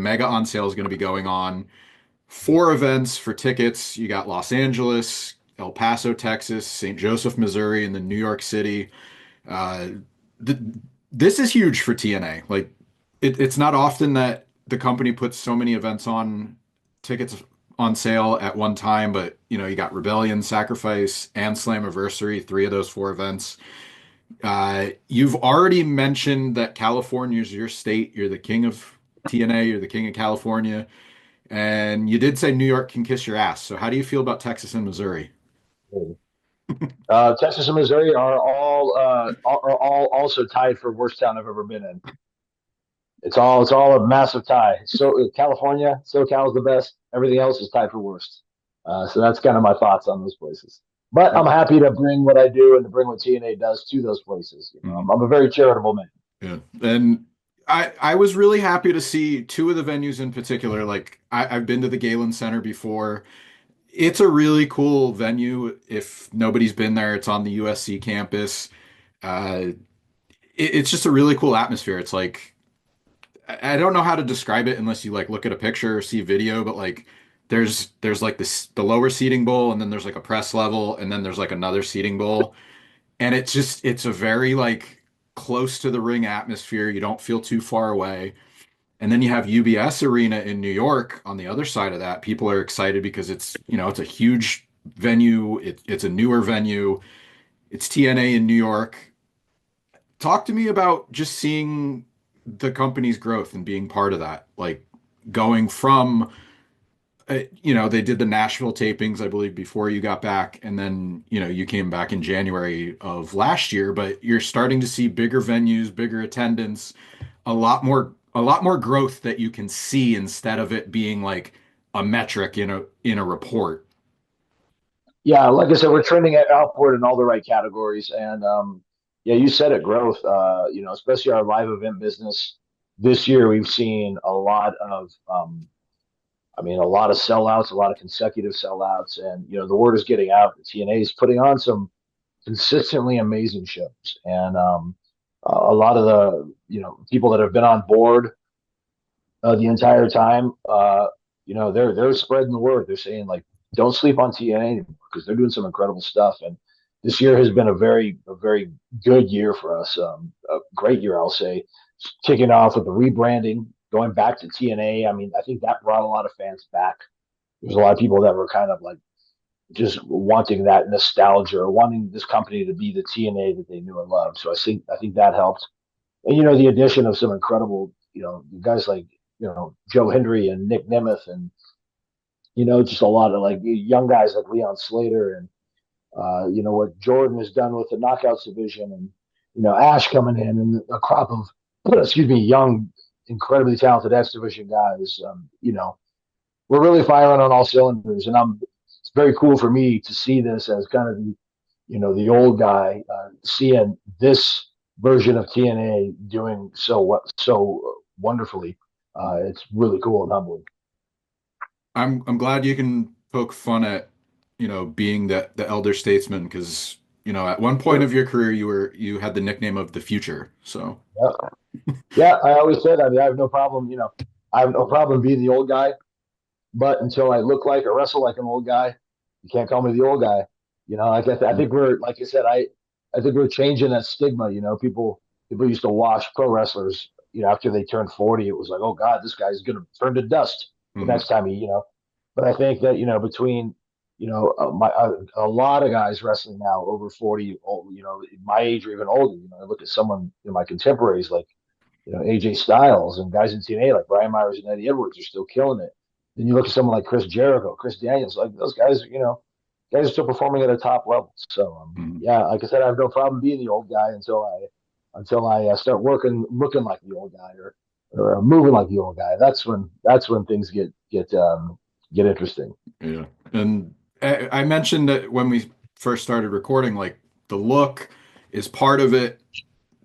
mega on sale is going to be going on. Four events for tickets. You got Los Angeles, El Paso, Texas, St. Joseph, Missouri, and then New York City. Uh, th this is huge for TNA. Like, it's not often that the company puts so many events on tickets on sale at one time, but you got Rebellion, Sacrifice, and Slammiversary, three of those four events. You've already mentioned that California is your state. You're the king of TNA. You're the king of California. And you did say New York can kiss your ass. So how do you feel about Texas and Missouri? Texas and Missouri are all also tied for worst town I've ever been in. It's all a massive tie. So California, SoCal is the best. Everything else is tied for worst. So that's kind of my thoughts on those places. But I'm happy to bring what I do and to bring what TNA does to those places. Mhm. I'm a very charitable man. Yeah. And I was really happy to see two of the venues in particular. Like I've been to the Galen Center before. It's a really cool venue. If nobody's been there, it's on the USC campus. Uh, it's just a really cool atmosphere. It's like I don't know how to describe it unless you like look at a picture or see video, but like there's like the lower seating bowl and then there's like a press level and then there's like another seating bowl. And it's a very like close to the ring atmosphere. You don't feel too far away. And then you have UBS Arena in New York on the other side of that. People are excited because it's a huge venue. It's a newer venue. It's TNA in New York. Talk to me about just seeing the company's growth and being part of that. Like going from they did the Nashville tapings, I believe, before you got back, and then you came back in January of last year. But you're starting to see bigger venues, bigger attendance, a lot more growth that you can see instead of it being like a metric in a report. Yeah, like I said, we're trending at output in all the right categories, and yeah, you said it, growth. Especially our live event business. This year, we've seen a lot of sellouts, a lot of consecutive sellouts, and the word is getting out. The TNA is putting on some consistently amazing shows, and a lot of the people that have been on board the entire time, they're spreading the word. They're saying like, don't sleep on TNA anymore because they're doing some incredible stuff. And this year has been a very good year for us. A great year, I'll say. Kicking off with the rebranding, going back to TNA. I mean, I think that brought a lot of fans back. There's a lot of people that were kind of like just wanting that nostalgia or wanting this company to be the TNA that they knew and loved. So I think that helped. And the addition of some incredible, guys like Joe Hendry and Nick Nemeth, and just a lot of like young guys like Leon Slater, and what Jordan has done with the Knockouts division, and Ash coming in, and a crop of excuse me, young, incredibly talented X division guys. We're really firing on all cylinders, and it's very cool for me to see this as kind of the old guy, seeing this version of TNA doing so wonderfully. It's really cool and humbling. I'm glad you can poke fun at being the elder statesman because at one point Sure. of your career you had the nickname of the future. So Yeah. Yeah, I always said, I mean, I have no problem, I have no problem being the old guy, but until I look like or wrestle like an old guy, you can't call me the old guy. Like I think we're, like I said, I think we're changing that stigma. People used to wash pro wrestlers. After they turned 40, it was like, oh God, this guy's gonna turn to dust the mhm. next time But I think that between a lot of guys wrestling now over 40, my age or even older. I look at someone, my contemporaries like AJ Styles and guys in TNA like Brian Myers and Eddie Edwards are still killing it. Then you look at someone like Chris Jericho, Chris Daniels, like those guys, guys are still performing at a top level. So Mhm. yeah, like I said, I have no problem being the old guy until I start working, looking like the old guy, or moving like the old guy. That's when things get interesting. Yeah. And I mentioned that when we first started recording, like the look is part of it,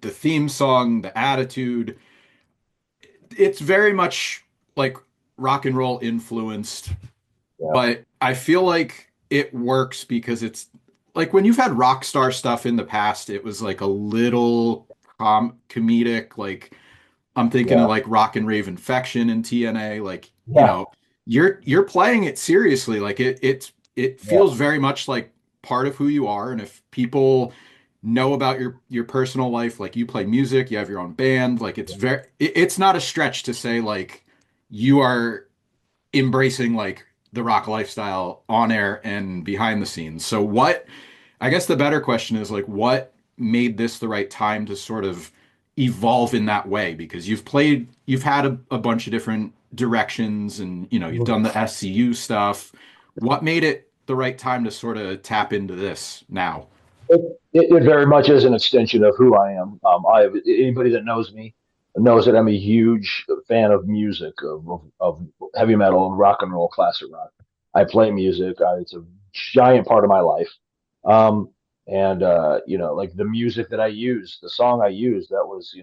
the theme song, the attitude. It's very much like rock and roll influenced, Yeah, but I feel like it works because it's like when you've had rock star stuff in the past, it was like a little comedic, like I'm thinking of Yeah, like Rock and Rave Infection in TNA. Like, yeah, you're playing it seriously. Like it yeah. feels very much like part of who you are. And if people know about your personal life, like you play music, you have your own band, like it's not a stretch to say like you are embracing like the rock lifestyle on air and behind the scenes. So I guess the better question is like what made this the right time to sort of evolve in that way? Because you've had a bunch of different directions and you've done the SCU stuff. What made it the right time to sort of tap into this now? It very much is an extension of who I am. Anybody that knows me knows that I'm a huge fan of music, of heavy metal and rock and roll, classic rock. I play music. It's a giant part of my life. Um, and like the music that I use, the song I use, that was,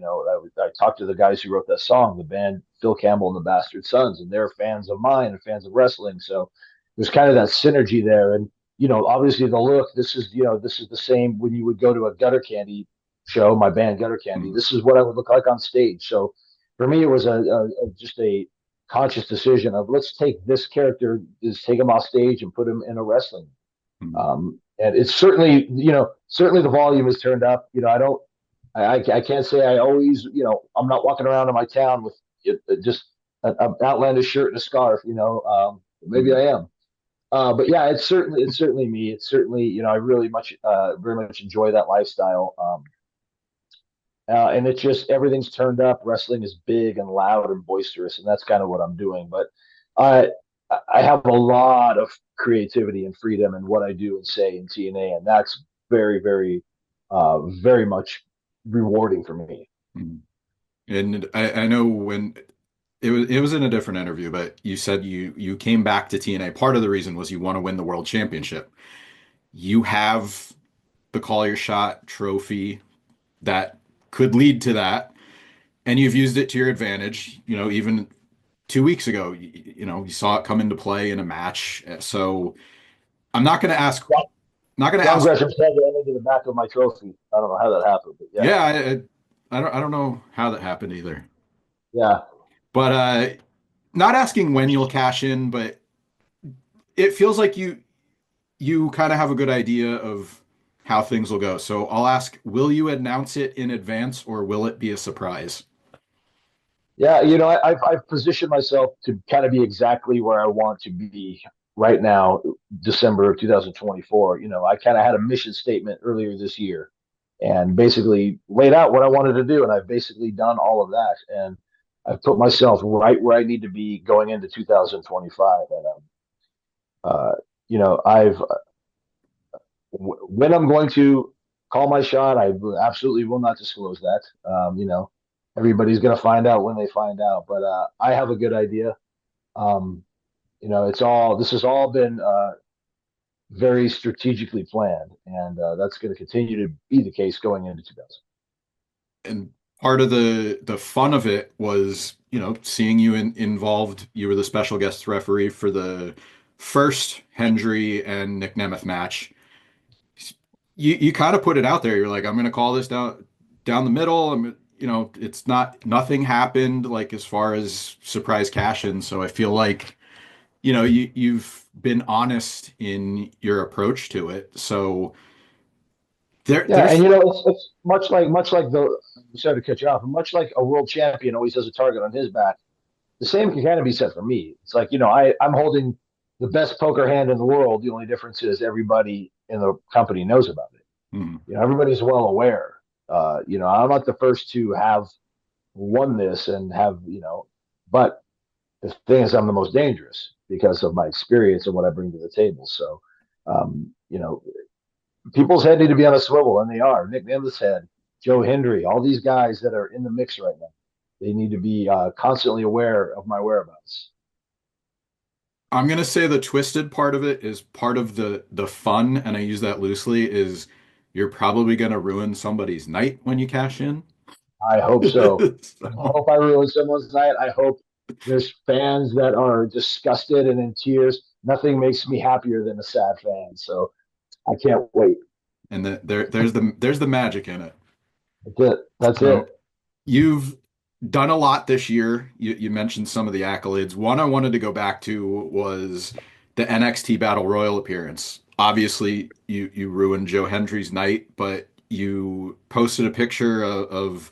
I talked to the guys who wrote that song, the band Phil Campbell and the Bastard Sons, and they're fans of mine and fans of wrestling. So there's kind of that synergy there. And obviously the look, this is the same when you would go to a Gutter Candy show, my band Gutter Candy. Mhm. This is what I would look like on stage. So for me, it was just a conscious decision of let's take this character, just take him off stage and put him in a wrestling. Mhm. And it's certainly, certainly the volume is turned up. I can't say I always, I'm not walking around in my town with just an outlandish shirt and a scarf. Maybe Mhm. I am. But yeah, it's certainly me. It's certainly I really much very much enjoy that lifestyle. And it's just everything's turned up. Wrestling is big and loud and boisterous, and that's kind of what I'm doing. But I I have a lot of creativity and freedom in what I do and say in TNA, and that's very much rewarding for me. Mhm. And I know when it was in a different interview, but you said you came back to TNA. Part of the reason was you want to win the world championship. You have the Call Your Shot trophy that could lead to that, and you've used it to your advantage. Even 2 weeks ago, you saw it come into play in a match. So I'm not going to ask, John, not going to John ask. Gresham said that into the back of my trophy. I don't know how that happened, but yeah, Yeah, I don't know how that happened either. yeah. But not asking when you'll cash in, but it feels like you kind of have a good idea of how things will go. So I'll ask, will you announce it in advance or will it be a surprise? Yeah, I've positioned myself to kind of be exactly where I want to be right now, December of 2024. I kind of had a mission statement earlier this year and basically laid out what I wanted to do, and I've basically done all of that, and I've put myself right where I need to be going into 2025. And uh, I've when I'm going to call my shot, I absolutely will not disclose that. Everybody's going to find out when they find out, but I have a good idea. Um, this has all been very strategically planned, and that's going to continue to be the case going into 2000. And part of the fun of it was, seeing you involved. You were the special guest referee for the first Hendry and Nick Nemeth match. You kind of put it out there. You're like, I'm going to call this down the middle. It's nothing happened like as far as surprise cash in. So I feel like, you've been honest in your approach to it. So Yeah, and there's it's much like the sorry to cut you off, but much like a world champion always has a target on his back. The same can kind of be said for me. It's like I'm holding the best poker hand in the world. The only difference is everybody in the company knows about it. hmm, Everybody's well aware. I'm not the first to have won this and have but the thing is, I'm the most dangerous because of my experience and what I bring to the table. So, people's head need to be on a swivel, and they are. Nick Nemeth's head, Joe Hendry, all these guys that are in the mix right now, they need to be constantly aware of my whereabouts. I'm gonna say the twisted part of it is part of the fun, and I use that loosely, is you're probably gonna ruin somebody's night when you cash in. I hope so. I So, hope I ruin someone's night. I hope there's fans that are disgusted and in tears. Nothing makes me happier than a sad fan. So I can't wait. and there's the magic in it. That's it. That's it. So you've done a lot this year. You mentioned some of the accolades. One I wanted to go back to was the NXT Battle Royal appearance. Obviously, you ruined Joe Hendry's night, but you posted a picture of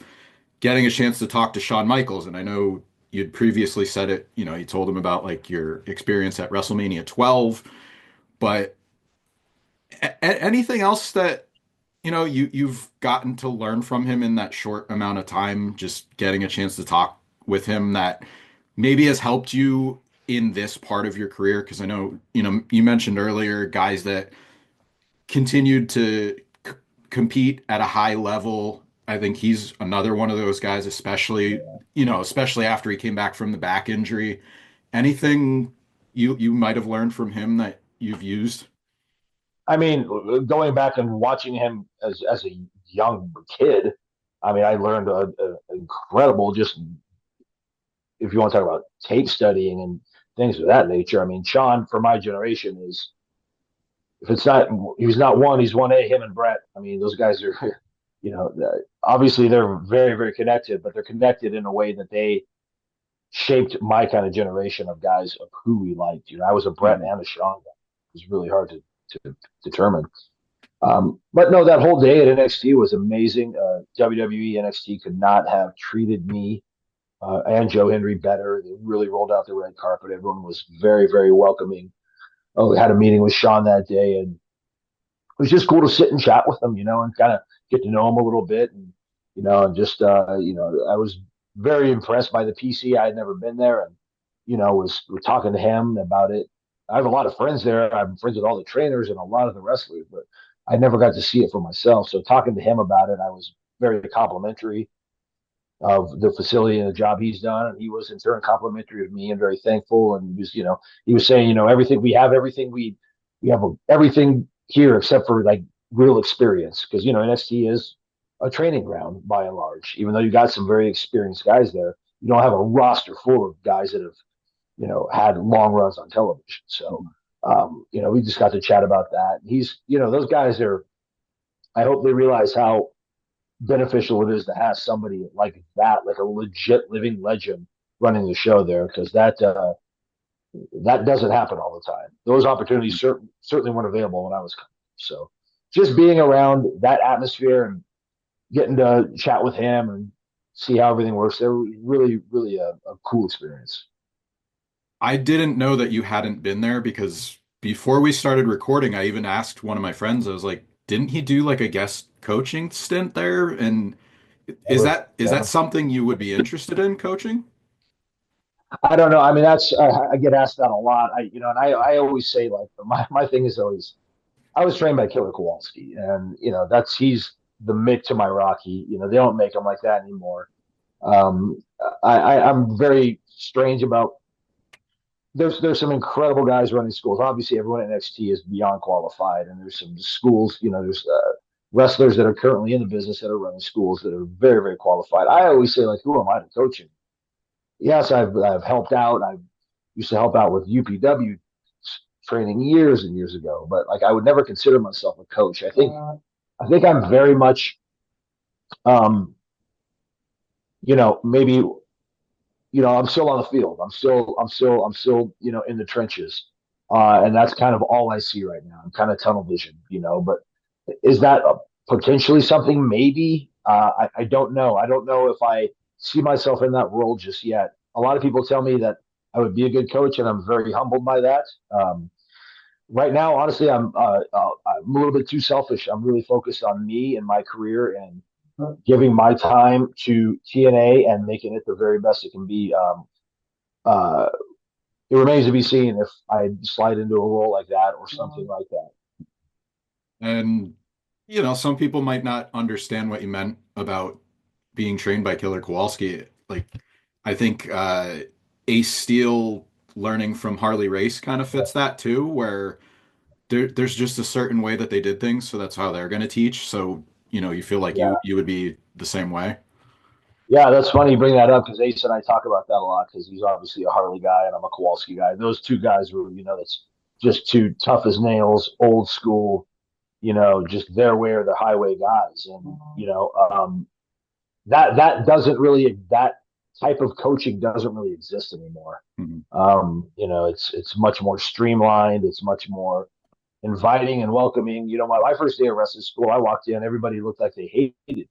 getting a chance to talk to Shawn Michaels, and I know you'd previously said it. You told him about like your experience at WrestleMania 12, but anything else that you've gotten to learn from him in that short amount of time, just getting a chance to talk with him that maybe has helped you in this part of your career? Because I know, you mentioned earlier guys that continued to compete at a high level. I think he's another one of those guys, especially after he came back from the back injury. Anything you might have learned from him that you've used? I mean, going back and watching him as a young kid, I mean, I learned a incredible, just if you want to talk about tape studying and things of that nature. I mean, Sean for my generation is, if it's not, he's not one, he's 1A, him and Brett. I mean, those guys are, obviously they're very, very connected, but they're connected in a way that they shaped my kind of generation of guys of who we liked. I was a Brett Mhm. and a Sean guy. It was really hard to determine. But no, that whole day at NXT was amazing. WWE NXT could not have treated me and Joe Henry better. They really rolled out the red carpet. Everyone was very, very welcoming. Oh, we had a meeting with Sean that day, and it was just cool to sit and chat with him, and kind of get to know him a little bit, and just I was very impressed by the PC. I had never been there, and was talking to him about it. I have a lot of friends there. I'm friends with all the trainers and a lot of the wrestlers, but I never got to see it for myself. So talking to him about it, I was very complimentary of the facility and the job he's done. And he was in turn complimentary of me and very thankful. And he was saying, everything we have, we have everything here except for like real experience. Cause NXT is a training ground by and large, even though you got some very experienced guys there, you don't have a roster full of guys that have, had long runs on television. So, we just got to chat about that. Those guys are, I hope they realize how beneficial it is to have somebody like that, like a legit living legend running the show there, because that doesn't happen all the time. Those opportunities certainly weren't available when I was coming. So just being around that atmosphere and getting to chat with him and see how everything works there was really, really a cool experience. I didn't know that you hadn't been there because before we started recording, I even asked one of my friends, I was like, didn't he do like a guest coaching stint there? And is Never, that never. something you would be interested in coaching? I don't know. I mean, I get asked that a lot. And I always say like my thing is always I was trained by Killer Kowalski, and he's the Mick to my Rocky. They don't make them like that anymore. Um, I'm very strange about. There's some incredible guys running schools. Obviously, everyone at NXT is beyond qualified, and there's some schools. There's wrestlers that are currently in the business that are running schools that are very, very qualified. I always say like, who am I to coach him? Yes, I've helped out. I used to help out with UPW training years and years ago, but like I would never consider myself a coach. I think I'm very much um, maybe I'm still on the field. I'm still in the trenches. And that's kind of all I see right now. I'm kind of tunnel vision. But is that potentially something? Maybe. I don't know. I don't know if I see myself in that role just yet. A lot of people tell me that I would be a good coach, and I'm very humbled by that. Right now, honestly, I'm a little bit too selfish. I'm really focused on me and my career and giving my time to TNA and making it the very best it can be. Uh, it remains to be seen if I slide into a role like that or something like that. And some people might not understand what you meant about being trained by Killer Kowalski. Like, I think Ace Steel learning from Harley Race kind of fits that too, where there's just a certain way that they did things, so that's how they're going to teach. So, you feel like Yeah, you would be the same way. yeah, that's funny you bring that up because Ace and I talk about that a lot because he's obviously a Harley guy and I'm a Kowalski guy. Those two guys were, that's just two tough as nails, old school, just their way or the highway guys, and that doesn't really that type of coaching doesn't really exist anymore. Mhm. It's much more streamlined. It's much more inviting and welcoming. My first day of wrestling school, I walked in, everybody looked like they hated,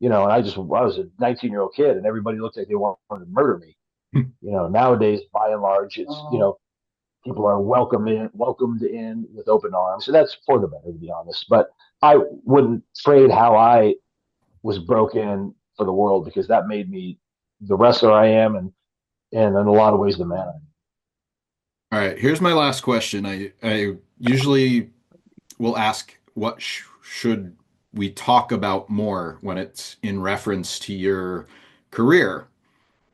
and I was a 19-year-old kid, and everybody looked like they wanted to murder me. Nowadays, by and large, it's people are welcomed in with open arms, so that's for the better, to be honest. But I wouldn't trade how I was broken for the world, because that made me the wrestler I am, and in a lot of ways the man I am. All right, here's my last question. I usually will ask what should we talk about more when it's in reference to your career,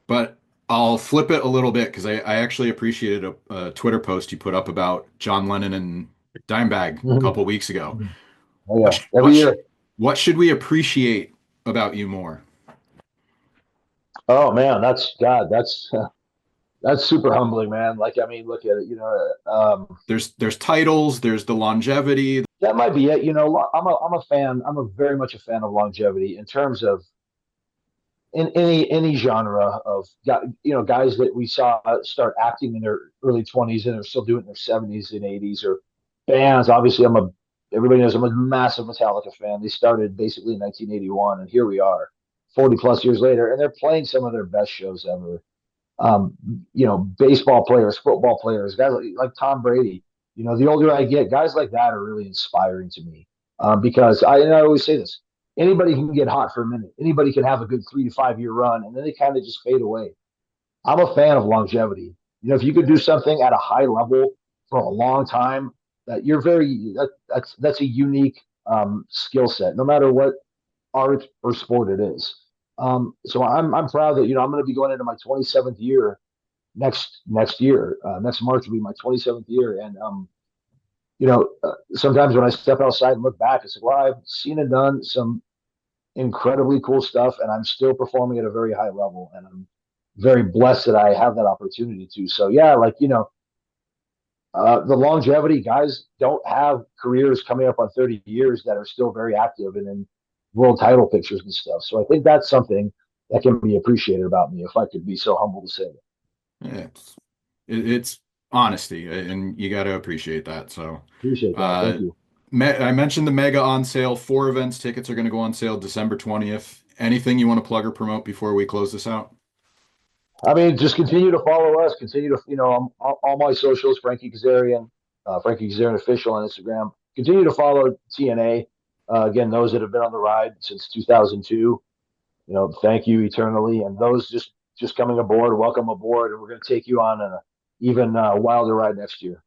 but I'll flip it a little bit because I actually appreciated a Twitter post you put up about John Lennon and Dimebag a Mm-hmm. couple weeks ago. Mm-hmm. Oh What yeah, sh every year. what should we appreciate about you more? Oh man, that's God. That's super humbling, man. Like, I mean, look at it. There's titles, there's the longevity. That might be it. I'm a fan. I'm a very much a fan of longevity in terms of in any genre of guys that we saw start acting in their early 20s and are still doing it in their 70s and 80s, or bands. Obviously, everybody knows I'm a massive Metallica fan. They started basically in 1981, and here we are 40 plus years later, and they're playing some of their best shows ever. um, Baseball players, football players, guys like Tom Brady. The older I get, guys like that are really inspiring to me, because I always say this: anybody can get hot for a minute, anybody can have a good 3 to 5 year run, and then they kind of just fade away. I'm a fan of longevity. If you could do something at a high level for a long time, that's a unique skill set, no matter what art or sport it is. So I'm proud that I'm going to be going into my 27th year next year. Next March will be my 27th year, and sometimes when I step outside and look back, it's like, well, I've seen and done some incredibly cool stuff, and I'm still performing at a very high level, and I'm very blessed that I have that opportunity to. So yeah, like the longevity guys don't have careers coming up on 30 years that are still very active and in world title pictures and stuff. So I think that's something that can be appreciated about me, if I could be so humble to say that. It's it's honesty, and you got to appreciate that. So, Appreciate that. uh, Thank you. I mentioned the mega on sale. 4 events tickets are going to go on sale December 20th. Anything you want to plug or promote before we close this out? I mean, just continue to follow us. Continue to, all my socials, Frankie Kazarian official on Instagram. Continue to follow TNA. Again, those that have been on the ride since 2002, thank you eternally. And those just coming aboard, welcome aboard. And we're going to take you on an even wilder ride next year.